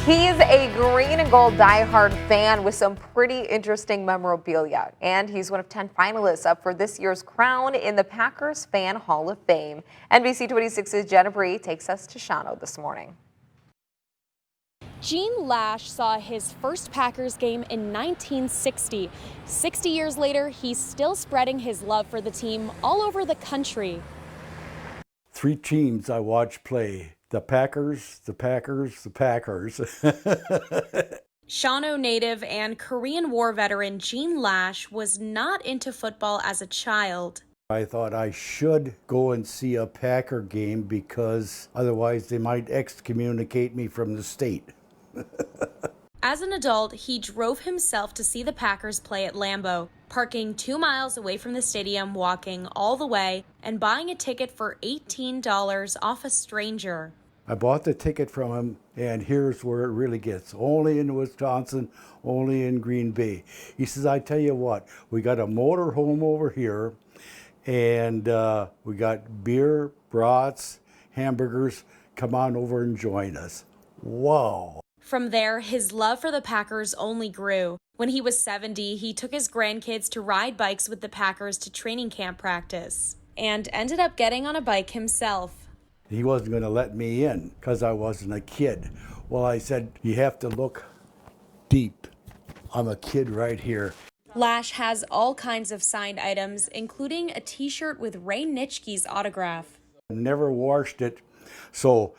He's a green and gold diehard fan with some pretty interesting memorabilia, and he's one of 10 finalists up for this year's crown in the Packers Fan Hall of Fame. NBC 26's Jenna Bree takes us to Shawano this morning. Gene Lash saw his first Packers game in 1960. 60 years later, he's still spreading his love for the team all over the country. Three teams I watch play. The Packers, the Packers, the Packers. Shawano native and Korean War veteran Gene Lash was not into football as a child. I thought I should go and see a Packer game because otherwise they might excommunicate me from the state. As an adult, he drove himself to see the Packers play at Lambeau, parking 2 miles away from the stadium, walking all the way, and buying a ticket for $18 off a stranger. I bought the ticket from him, and here's where it really gets. Only in Wisconsin, only in Green Bay. He says, I tell you what, we got a motor home over here, and we got beer, brats, hamburgers. Come on over and join us. Wow. From there, his love for the Packers only grew. When he was 70, he took his grandkids to ride bikes with the Packers to training camp practice, and ended up getting on a bike himself. He wasn't going to let me in because I wasn't a kid. Well, I said, you have to look deep. I'm a kid right here. Lash has all kinds of signed items, including a t-shirt with Ray Nitschke's autograph. Never washed it, so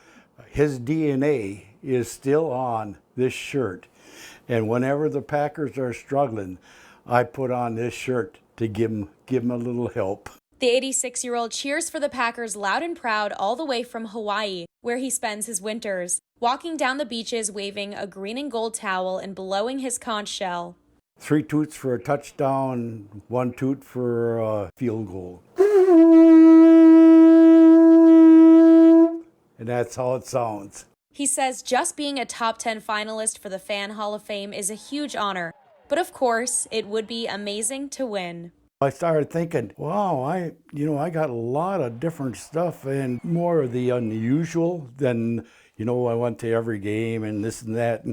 his DNA is still on this shirt. And whenever the Packers are struggling, I put on this shirt to give him a little help. The 86-year-old cheers for the Packers loud and proud all the way from Hawaii, where he spends his winters, walking down the beaches waving a green and gold towel and blowing his conch shell. 3 toots for a touchdown, 1 toot for a field goal. And that's how it sounds. He says just being a top 10 finalist for the Fan Hall of Fame is a huge honor. But of course, it would be amazing to win. I started thinking, wow, I got a lot of different stuff and more of the unusual than, I went to every game and this and that,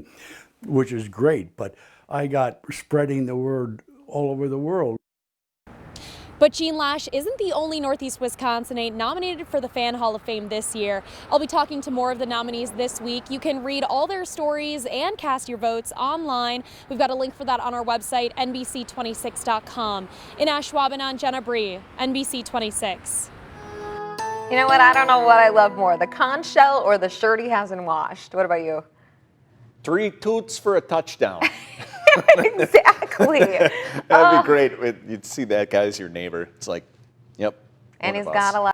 which is great. But I got spreading the word all over the world. But Gene Lash isn't the only Northeast Wisconsinite nominated for the Fan Hall of Fame this year. I'll be talking to more of the nominees this week. You can read all their stories and cast your votes online. We've got a link for that on our website, NBC26.com. In Ashwaubenon, Jenna Bree, NBC 26. You know what? I don't know what I love more, the conch shell or the shirt he hasn't washed. What about you? 3 toots for a touchdown. Exactly. That'd be great. You'd see that guy as your neighbor. It's like, yep. And he's got a lot.